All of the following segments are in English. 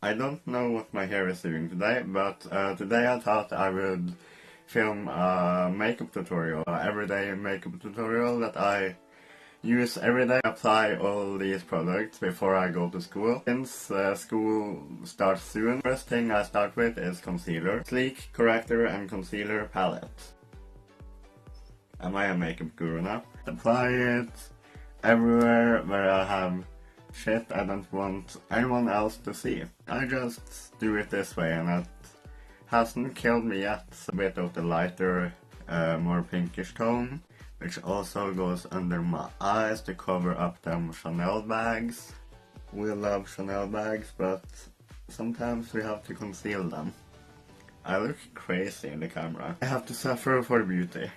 I don't know what my hair is doing today, but today I thought I would film a makeup tutorial, a everyday makeup tutorial that I use every day. I apply all these products before I go to school. Since school starts soon, first thing I start with is concealer. Sleek, corrector and concealer palette. Am I a makeup guru now? Apply it everywhere where I have shit I don't want anyone else to see. I just do it this way and it hasn't killed me yet. A bit of the lighter, more pinkish tone, which also goes under my eyes to cover up them Chanel bags. We love Chanel bags, but sometimes we have to conceal them. I look crazy in the camera. I have to suffer for beauty.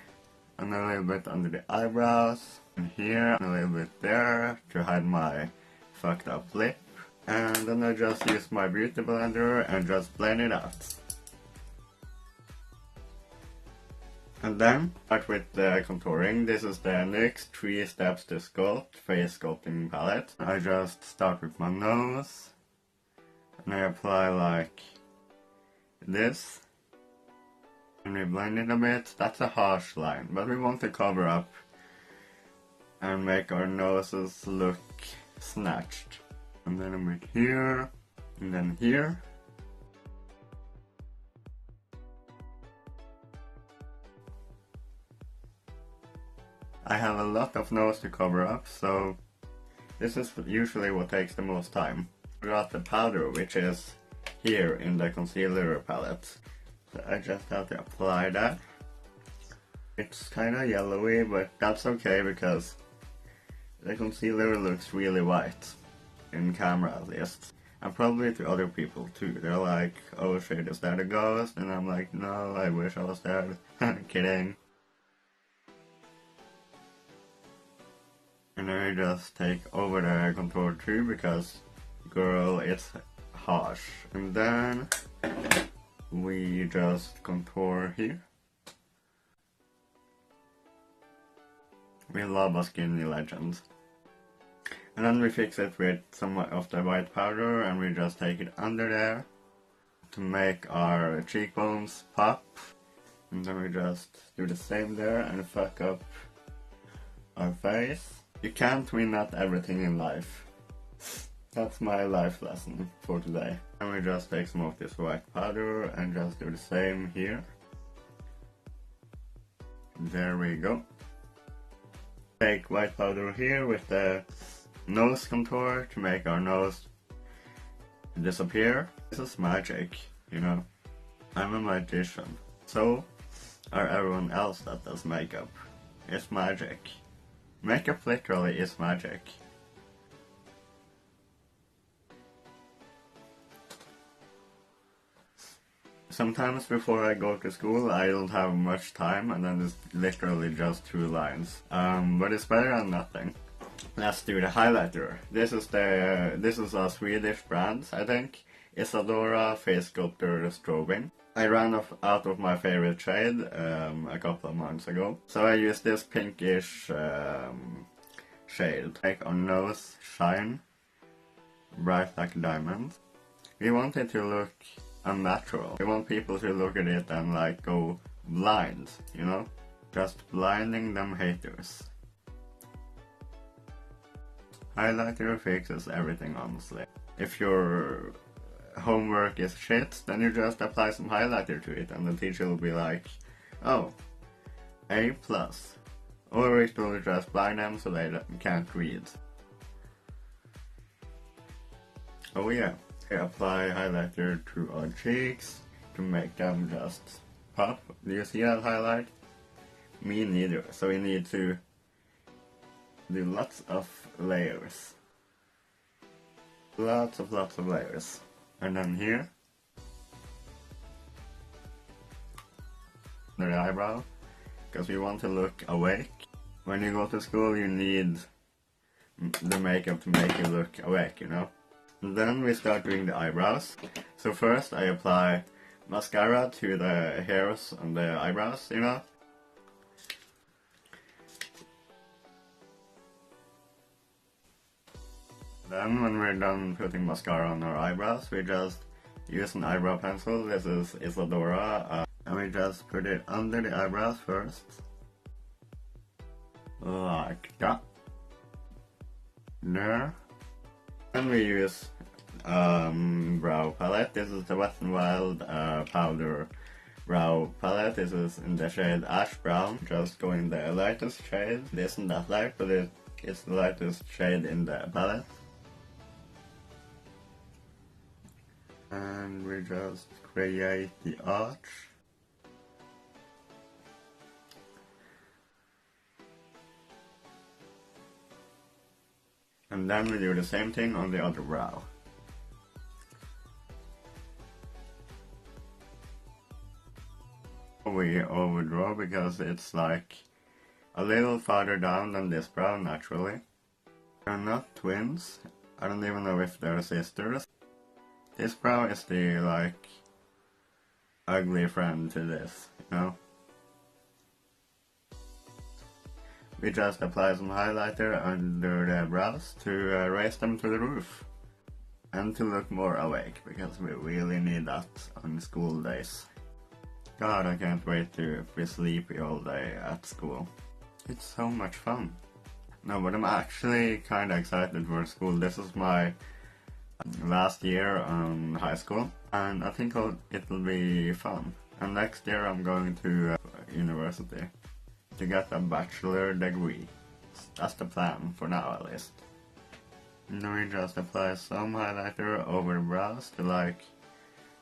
And a little bit under the eyebrows, and here, and a little bit there to hide my fucked up lip. And then I just use my beauty blender and just blend it out. And then start with the contouring. This is the next 3 steps to sculpt face sculpting palette. I just start with my nose and I apply like this. And we blend it a bit. That's a harsh line, but we want to cover up and make our noses look snatched. And then a bit here, and then here. I have a lot of nose to cover up, so this is usually what takes the most time. I got the powder, which is here in the concealer palette. So I just have to apply that. It's kinda yellowy, but that's okay because the concealer looks really white. In camera at least. And probably to other people too. They're like, oh shit, is that a ghost? And I'm like, no, I wish I was dead. Kidding. And I just take over the contour too because, girl, it's harsh. And then we just contour here. We love a skinny legend. And then we fix it with some of the white powder and we just take it under there to make our cheekbones pop. And then we just do the same there and fuck up our face. You can't win at everything in life. That's my life lesson for today. And we just take some of this white powder and just do the same here. There we go. Take white powder here with the nose contour to make our nose disappear. This is magic, you know. I'm a magician. So are everyone else that does makeup. It's magic. Makeup literally is magic. Sometimes before I go to school I don't have much time and then it's literally just 2 lines. But it's better than nothing. Let's do the highlighter. This is a Swedish brand, I think. IsaDora Face Sculptor Strobing. I ran out of my favorite shade a couple of months ago. So I used this pinkish shade. Make our nose shine bright like a diamond. We want it to look unnatural. We want people to look at it and like go blind, you know? Just blinding them haters. Highlighter fixes everything, honestly. If your homework is shit, then you just apply some highlighter to it and the teacher will be like, oh, A+. Or it will just blind them so they can't read. Oh yeah, we apply highlighter to our cheeks to make them just pop. Do you see that highlight? Me neither. So we need to do lots of layers. Lots of layers. And then here, under the eyebrow, because we want to look awake. When you go to school you need the makeup to make you look awake, you know? And then we start doing the eyebrows. So first I apply mascara to the hairs on the eyebrows, you know? Then when we're done putting mascara on our eyebrows, we just use an eyebrow pencil. This is IsaDora. And we just put it under the eyebrows first. Like that. There. Then we use brow palette. This is the Wet n Wild powder brow palette. This is in the shade ash brown. Just go in the lightest shade. It isn't that light, but it's the lightest shade in the palette. And we just create the arch. And then we do the same thing on the other brow. We overdraw because it's like a little farther down than this brow naturally. They're not twins. I don't even know if they're sisters. This brow is the like ugly friend to this, you know? We just apply some highlighter under the brows to raise them to the roof. And to look more awake, because we really need that on school days. God, I can't wait to be sleepy all day at school. It's so much fun. No, but I'm actually kinda excited for school. This is my last year on high school, and I think it'll be fun. And next year I'm going to university to get a bachelor degree. That's the plan for now, at least. And then we just apply some highlighter over the brows to like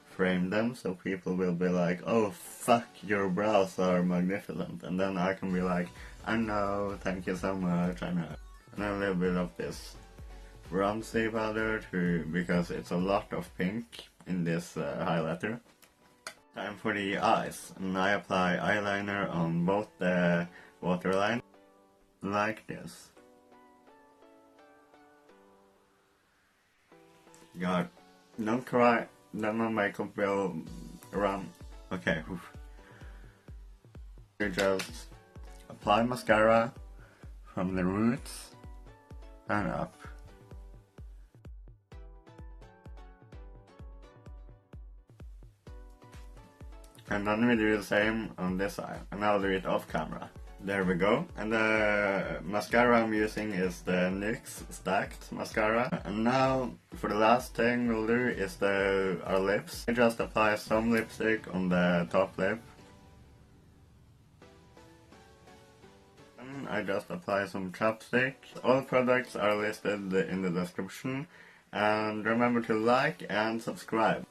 frame them, so people will be like, oh fuck, your brows are magnificent. And then I can be like, I know, thank you so much, I know. And a little bit of this bronzy powder too, because it's a lot of pink in this highlighter. Time for the eyes, and I apply eyeliner on both the waterline, like this. God, don't cry, then my makeup will run. Okay, you just apply mascara from the roots and up. And then we do the same on this side, and I'll do it off camera. There we go. And the mascara I'm using is the NYX Stacked Mascara. And now, for the last thing we'll do is our lips. I just apply some lipstick on the top lip. And I just apply some chapstick. All products are listed in the description. And remember to like and subscribe.